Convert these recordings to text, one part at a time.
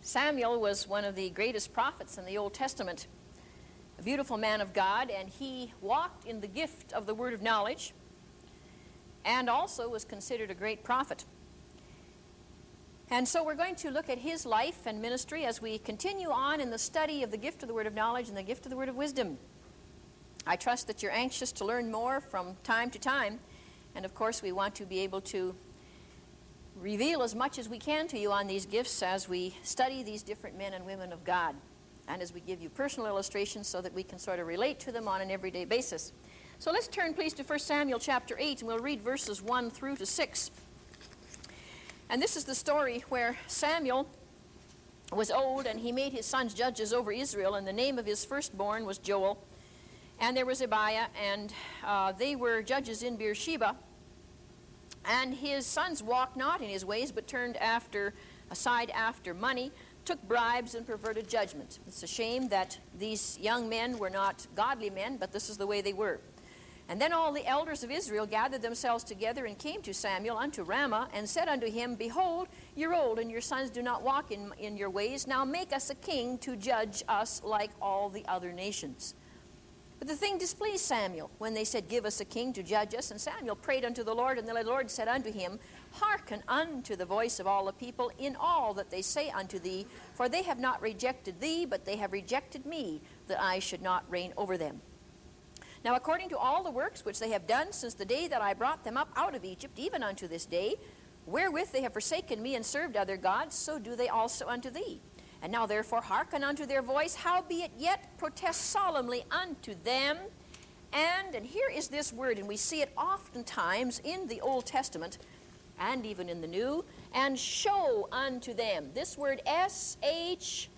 Samuel was one of the greatest prophets in the Old Testament, a beautiful man of God, and he walked in the gift of the word of knowledge and also was considered a great prophet. And so we're going to look at his life and ministry as we continue on in the study of the gift of the word of knowledge and the gift of the word of wisdom. I trust that you're anxious to learn more from time to time, and of course we want to be able to reveal as much as we can to you on these gifts as we study these different men and women of God, and as we give you personal illustrations so that we can sort of relate to them on an everyday basis. So let's turn please to 1 Samuel chapter 8, and we'll read verses 1 through to 6. And this is the story where Samuel was old, and he made his sons judges over Israel, and the name of his firstborn was Joel, and there was Abiah, and they were judges in Beersheba. And his sons walked not in his ways, but turned aside after money, took bribes, and perverted judgment. It's a shame that these young men were not godly men, but this is the way they were. And then all the elders of Israel gathered themselves together and came to Samuel unto Ramah, and said unto him, Behold, you're old, and your sons do not walk in your ways. Now make us a king to judge us like all the other nations. But the thing displeased Samuel when they said, Give us a king to judge us. And Samuel prayed unto the Lord, and the Lord said unto him, Hearken unto the voice of all the people in all that they say unto thee, for they have not rejected thee, but they have rejected me, that I should not reign over them. Now according to all the works which they have done since the day that I brought them up out of Egypt, even unto this day, wherewith they have forsaken me and served other gods, so do they also unto thee. And now therefore hearken unto their voice, howbeit yet protest solemnly unto them. And here is this word, and we see it oftentimes in the Old Testament and even in the New, and show unto them. This word S-H-E-W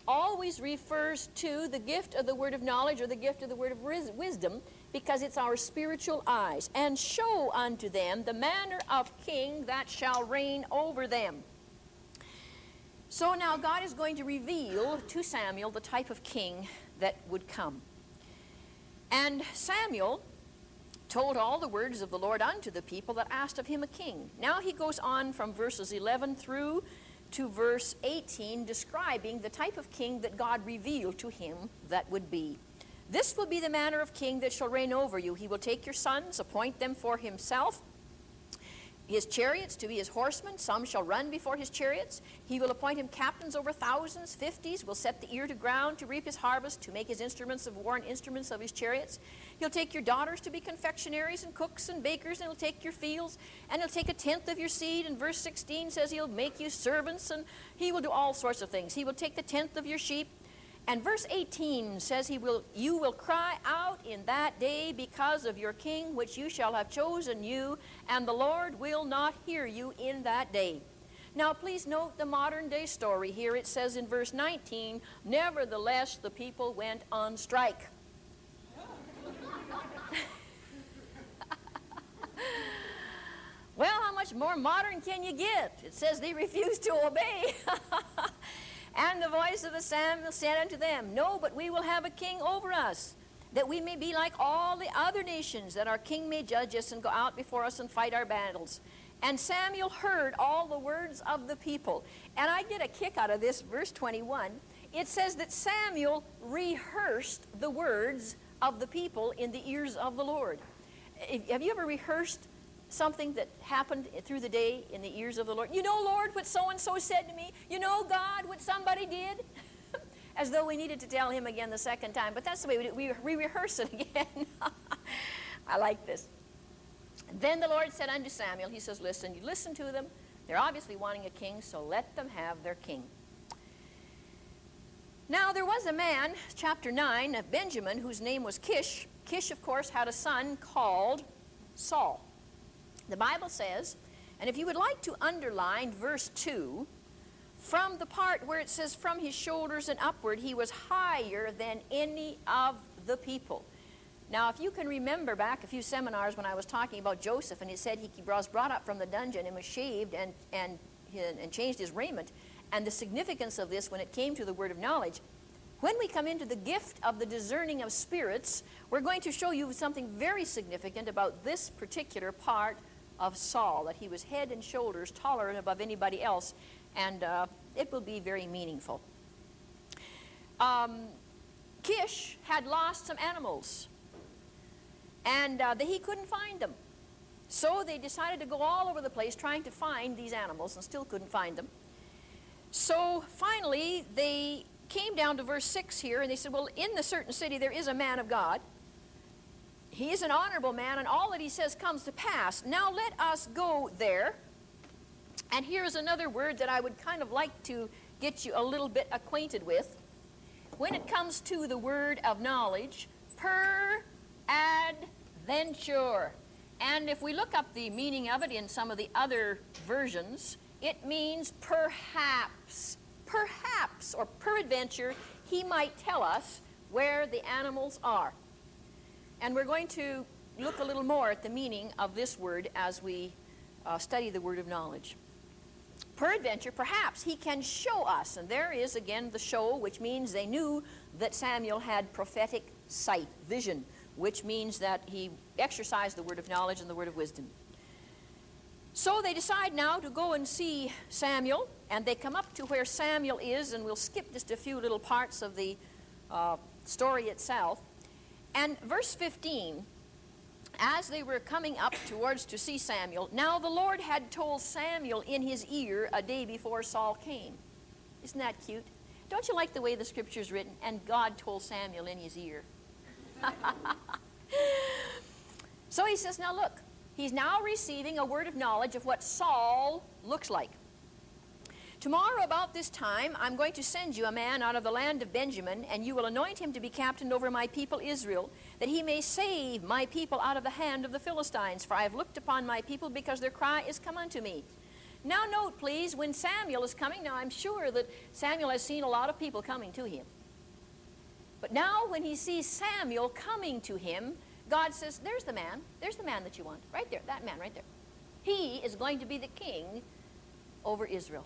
always refers to the gift of the word of knowledge or the gift of the word of wisdom, because it's our spiritual eyes. And show unto them the manner of king that shall reign over them. So now God is going to reveal to Samuel the type of king that would come. And Samuel told all the words of the Lord unto the people that asked of him a king. Now he goes on from verses 11 through to verse 18, describing the type of king that God revealed to him that would be. This will be the manner of king that shall reign over you. He will take your sons, appoint them for himself, his chariots to be his horsemen. Some shall run before his chariots. He will appoint him captains over thousands, 50s, will set the ear to ground to reap his harvest, to make his instruments of war and instruments of his chariots. He'll take your daughters to be confectionaries and cooks and bakers, and he'll take your fields, and he'll take a tenth of your seed. And verse 16 says he'll make you servants, and he will do all sorts of things. He will take the tenth of your sheep. And verse 18 says you will cry out in that day because of your king, which you shall have chosen you, and the Lord will not hear you in that day. Now please note the modern day story here. It says in verse 19, nevertheless the people went on strike. Well, how much more modern can you get? It says they refused to obey. And the voice of the Samuel said unto them, No, but we will have a king over us, that we may be like all the other nations, that our king may judge us and go out before us and fight our battles. And Samuel heard all the words of the people. And I get a kick out of this, verse 21. It says that Samuel rehearsed the words of the people in the ears of the Lord. Have you ever rehearsed something that happened through the day in the ears of the Lord? You know, Lord, what so-and-so said to me. You know, God, what somebody did. As though we needed to tell him again the second time. But that's the way we do it. We rehearse it again. I like this. Then the Lord said unto Samuel, he says, listen, you listen to them. They're obviously wanting a king, so let them have their king. Now there was a man, chapter 9, of Benjamin, whose name was Kish. Kish, of course, had a son called Saul. The Bible says, and if you would like to underline verse 2, from the part where it says, from his shoulders and upward, he was higher than any of the people. Now, if you can remember back a few seminars when I was talking about Joseph, and it said he was brought up from the dungeon and was shaved and changed his raiment, and the significance of this when it came to the word of knowledge, when we come into the gift of the discerning of spirits, we're going to show you something very significant about this particular part of Saul, that he was head and shoulders taller and above anybody else. and it will be very meaningful. Kish had lost some animals, and he couldn't find them. So they decided to go all over the place trying to find these animals, and still couldn't find them. So finally they came down to verse 6 here, and they said, well, in the certain city there is a man of God. He is an honorable man, and all that he says comes to pass. Now let us go there. And here's another word that I would kind of like to get you a little bit acquainted with. When it comes to the word of knowledge, peradventure. And if we look up the meaning of it in some of the other versions, it means perhaps. Perhaps, or peradventure, he might tell us where the animals are. And we're going to look a little more at the meaning of this word as we study the word of knowledge. Peradventure, perhaps he can show us. And there is again the show, which means they knew that Samuel had prophetic sight, vision, which means that he exercised the word of knowledge and the word of wisdom. So they decide now to go and see Samuel, and they come up to where Samuel is, and we'll skip just a few little parts of the story itself. And verse 15, as they were coming up towards to see Samuel, now the Lord had told Samuel in his ear a day before Saul came. Isn't that cute? Don't you like the way the scripture's written? And God told Samuel in his ear. So he says, now look, he's now receiving a word of knowledge of what Saul looks like. Tomorrow about this time, I'm going to send you a man out of the land of Benjamin, and you will anoint him to be captain over my people Israel, that he may save my people out of the hand of the Philistines. For I have looked upon my people, because their cry is come unto me. Now note, please, when Samuel is coming, now I'm sure that Samuel has seen a lot of people coming to him. But now when he sees Samuel coming to him, God says, there's the man that you want, right there, that man right there. He is going to be the king over Israel.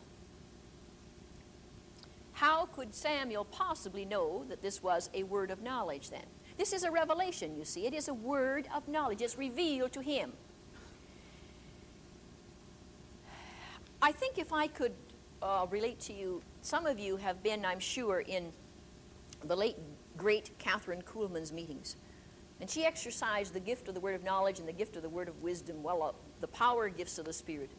How could Samuel possibly know that this was a word of knowledge then? This is a revelation, you see. It is a word of knowledge. It's revealed to him. I think if I could relate to you, some of you have been, I'm sure, in the late, great Catherine Kuhlman's meetings. And she exercised the gift of the word of knowledge and the gift of the word of wisdom. Well, the power gifts of the Spirit.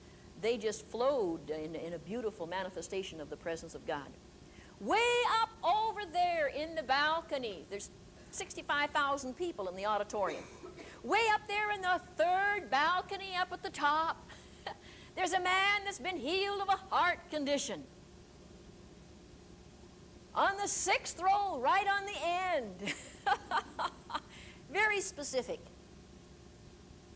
They just flowed in a beautiful manifestation of the presence of God. Way up over there in the balcony, there's 65,000 people in the auditorium. Way up there in the third balcony up at the top, there's a man that's been healed of a heart condition. On the 6th row, right on the end. Very specific.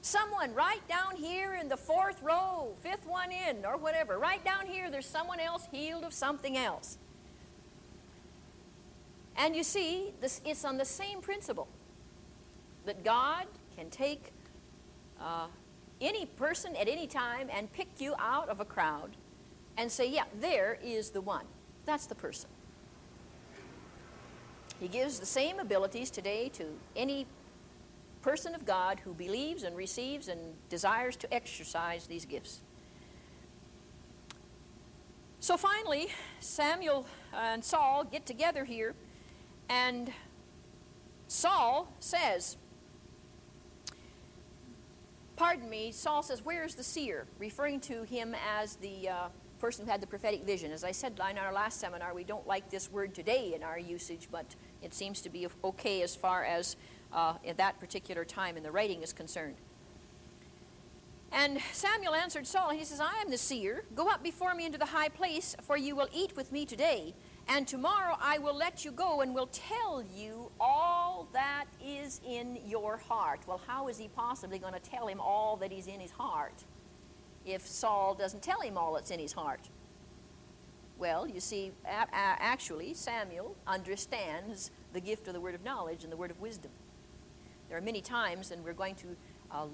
Someone right down here in the 4th row, 5th one in, or whatever, right down here, there's someone else healed of something else. And you see, it's on the same principle that God can take any person at any time and pick you out of a crowd and say, yeah, there is the one. That's the person. He gives the same abilities today to any person of God who believes and receives and desires to exercise these gifts. So finally, Samuel and Saul get together here, and Saul says, Saul says, where's the seer? Referring to him as the person who had the prophetic vision. As I said in our last seminar, we don't like this word today in our usage, but it seems to be okay as far as at that particular time in the writing is concerned. And Samuel answered Saul, and he says, I am the seer. Go up before me into the high place, for you will eat with me today. And tomorrow I will let you go and will tell you all that is in your heart. Well, how is he possibly going to tell him all that is in his heart if Saul doesn't tell him all that's in his heart? Well, you see, actually, Samuel understands the gift of the word of knowledge and the word of wisdom. There are many times, and we're going to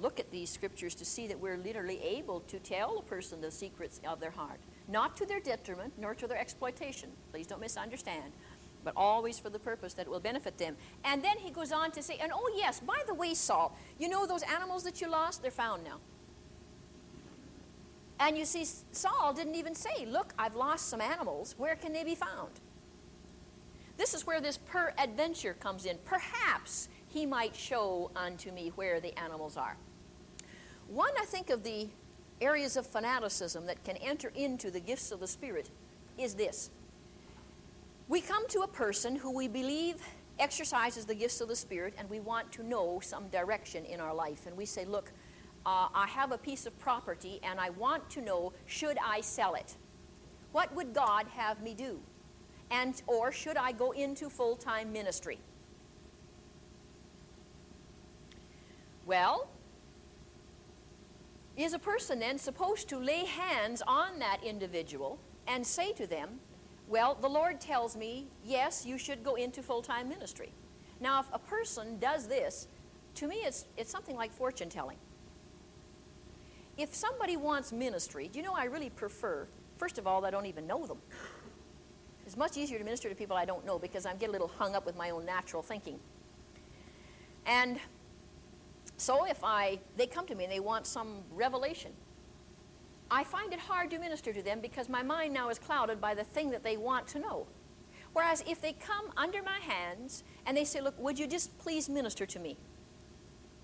look at these scriptures to see that we're literally able to tell a person the secrets of their heart. Not to their detriment, nor to their exploitation. Please don't misunderstand. But always for the purpose that it will benefit them. And then he goes on to say, and oh yes, by the way, Saul, you know those animals that you lost? They're found now. And you see, Saul didn't even say, look, I've lost some animals. Where can they be found? This is where this peradventure comes in. Perhaps he might show unto me where the animals are. One, I think, of the areas of fanaticism that can enter into the gifts of the Spirit is this. We come to a person who we believe exercises the gifts of the Spirit, and we want to know some direction in our life. And we say, look, I have a piece of property, and I want to know, should I sell it? What would God have me do? And, or should I go into full-time ministry? Well, is a person then supposed to lay hands on that individual and say to them, well, the Lord tells me, yes, you should go into full-time ministry. Now, if a person does this, to me it's something like fortune telling. If somebody wants ministry, do you know I really prefer, first of all, I don't even know them. It's much easier to minister to people I don't know because I get a little hung up with my own natural thinking. And so if they come to me and they want some revelation, I find it hard to minister to them because my mind now is clouded by the thing that they want to know. Whereas if they come under my hands and they say, look, would you just please minister to me?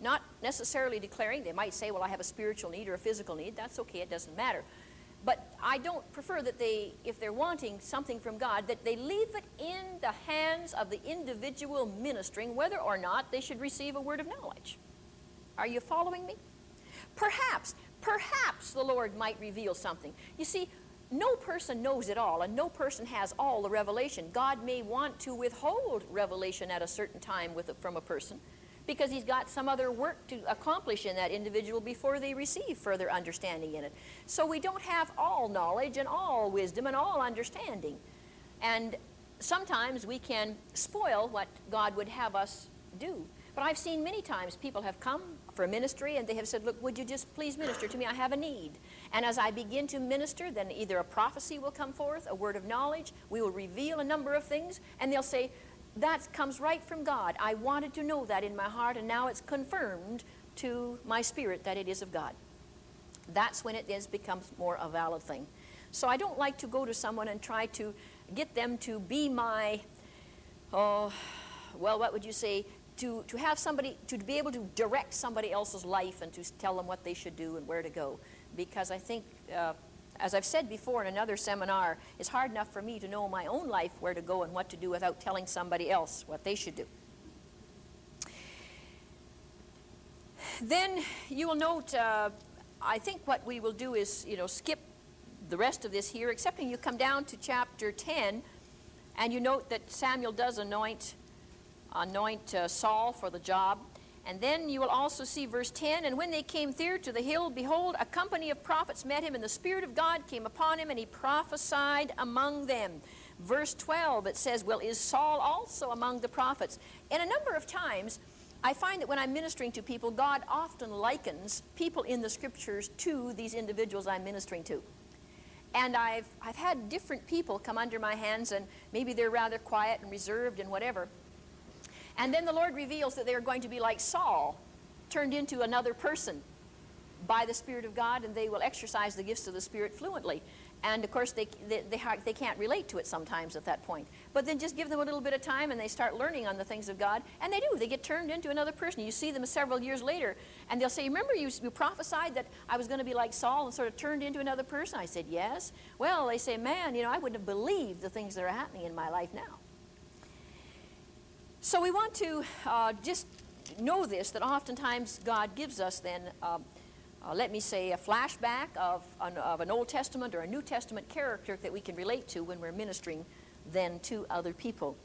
Not necessarily declaring. They might say, well, I have a spiritual need or a physical need. That's okay. It doesn't matter. But I don't prefer that they, if they're wanting something from God, that they leave it in the hands of the individual ministering, whether or not they should receive a word of knowledge. Are you following me? Perhaps the Lord might reveal something. You see, no person knows it all, and no person has all the revelation. God may want to withhold revelation at a certain time from a person because he's got some other work to accomplish in that individual before they receive further understanding in it. So we don't have all knowledge and all wisdom and all understanding. And sometimes we can spoil what God would have us do. But I've seen many times people have come for ministry and they have said, look, would you just please minister to me? I have a need. And as I begin to minister, then either a prophecy will come forth, a word of knowledge, we will reveal a number of things, and they'll say, that comes right from God. I wanted to know that in my heart, and now it's confirmed to my spirit that it is of God. That's when it becomes more a valid thing. So I don't like to go to someone and try to get them to be my, well, what would you say, to have somebody, to be able to direct somebody else's life and to tell them what they should do and where to go. Because I think, as I've said before in another seminar, it's hard enough for me to know my own life where to go and what to do without telling somebody else what they should do. Then you will note, I think what we will do is, skip the rest of this here, excepting you come down to chapter 10, and you note that Samuel does anoint Saul for the job. And then you will also see verse 10, and when they came near to the hill, behold, a company of prophets met him, and the Spirit of God came upon him, and he prophesied among them. Verse 12, it says, well, is Saul also among the prophets? And a number of times, I find that when I'm ministering to people, God often likens people in the Scriptures to these individuals I'm ministering to. And I've had different people come under my hands, and maybe they're rather quiet and reserved and whatever. And then the Lord reveals that they're going to be like Saul, turned into another person by the Spirit of God, and they will exercise the gifts of the Spirit fluently. And of course, they can't relate to it sometimes at that point. But then just give them a little bit of time, and they start learning on the things of God, and they do. They get turned into another person. You see them several years later, and they'll say, remember you prophesied that I was going to be like Saul and sort of turned into another person? I said, yes. Well, they say, man, I wouldn't have believed the things that are happening in my life now. So we want to just know this, that oftentimes God gives us then, let me say, a flashback of an Old Testament or a New Testament character that we can relate to when we're ministering then to other people.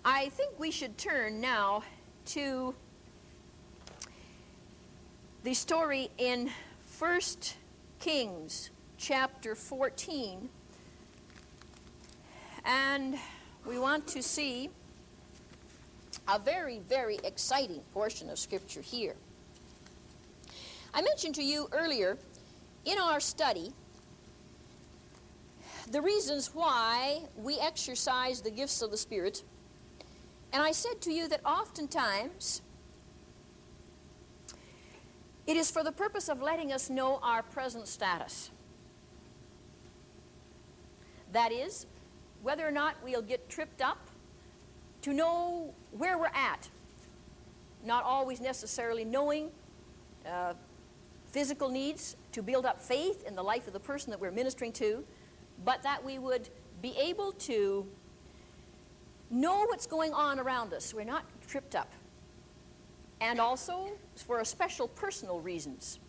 I think we should turn now to the story in 1 Kings chapter 14, and we want to see a very, very exciting portion of Scripture here. I mentioned to you earlier in our study the reasons why we exercise the gifts of the Spirit, and I said to you that oftentimes It is for the purpose of letting us know our present status. That is, whether or not we'll get tripped up to know where we're at. Not always necessarily knowing physical needs to build up faith in the life of the person that we're ministering to, but that we would be able to know what's going on around us. We're not tripped up. And also for a special personal reasons.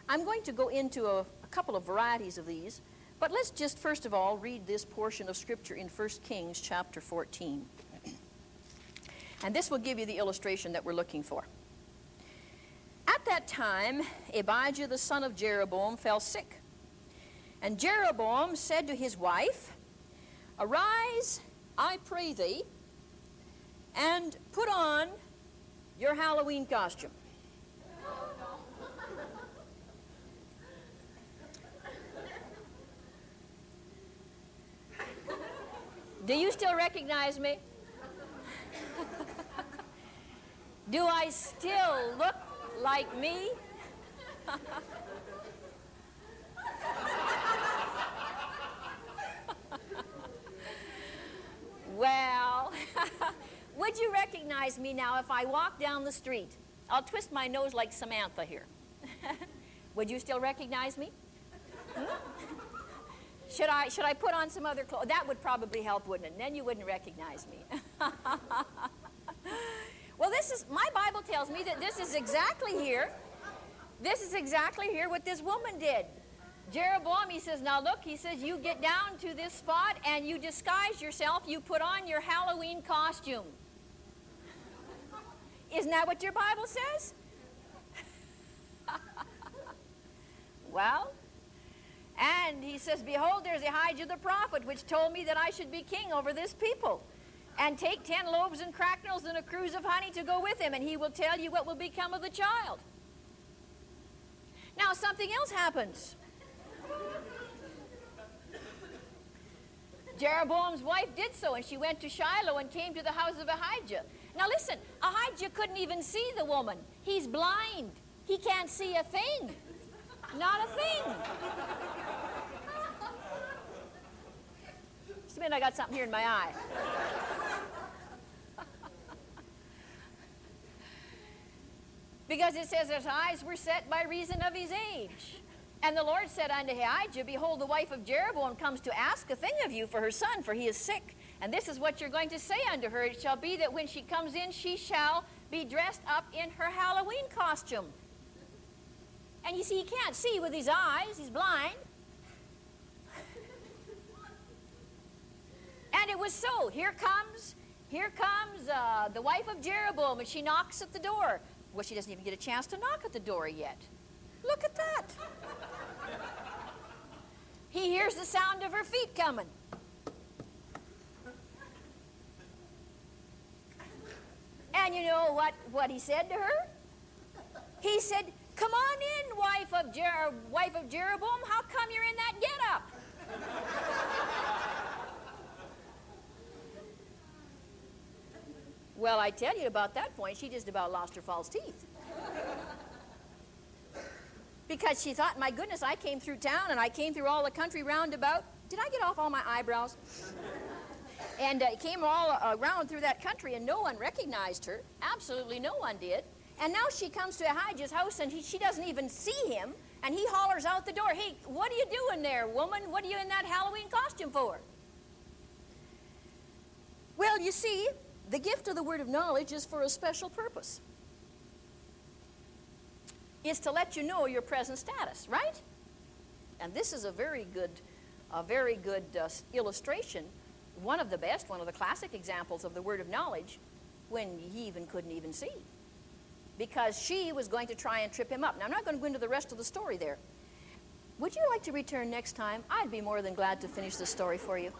I'm going to go into a couple of varieties of these, but let's just first of all read this portion of Scripture in 1 Kings chapter 14. And this will give you the illustration that we're looking for. At that time, Abijah the son of Jeroboam fell sick. And Jeroboam said to his wife, "Arise, I pray thee, and put on your Halloween costume." Do you still recognize me? Do I still look like me? Well, would you recognize me now if I walk down the street? I'll twist my nose like Samantha here. Would you still recognize me? Should I put on some other clothes? That would probably help, wouldn't it? And then you wouldn't recognize me. Well, my Bible tells me that this is exactly here. This is exactly here what this woman did. Jeroboam, he says, now look, he says, you get down to this spot and you disguise yourself. You put on your Halloween costume. Isn't that what your Bible says? Well, and he says, behold, there's Ahijah the prophet, which told me that I should be king over this people. And take 10 loaves and cracknels and a cruse of honey to go with him, and he will tell you what will become of the child. Now, something else happens. Jeroboam's wife did so, and she went to Shiloh and came to the house of Ahijah. Now listen, Ahijah couldn't even see the woman. He's blind. He can't see a thing. Not a thing. Just a minute, I got something here in my eye. Because it says his eyes were set by reason of his age. And the Lord said unto Ahijah, behold, the wife of Jeroboam comes to ask a thing of you for her son, for he is sick. And this is what you're going to say unto her. It shall be that when she comes in, she shall be dressed up in her Halloween costume. And you see, he can't see with his eyes. He's blind. And it was so. Here comes the wife of Jeroboam, and she knocks at the door. Well, she doesn't even get a chance to knock at the door yet. Look at that. He hears the sound of her feet coming. And you know what he said to her? He said, come on in, wife of Jeroboam. How come you're in that get-up? Well, I tell you, about that point, she just about lost her false teeth. Because she thought, my goodness, I came through town and I came through all the country roundabout. Did I get off all my eyebrows? And came all around through that country and no one recognized her. Absolutely no one did. And now she comes to Ahijah's house and she doesn't even see him. And he hollers out the door, hey, what are you doing there, woman? What are you in that Halloween costume for? Well, you see, the gift of the word of knowledge is for a special purpose. It's to let you know your present status, right? And this is a very good illustration, one of the best, one of the classic examples of the word of knowledge when he even couldn't even see. Because she was going to try and trip him up. Now, I'm not going to go into the rest of the story there. Would you like to return next time? I'd be more than glad to finish the story for you.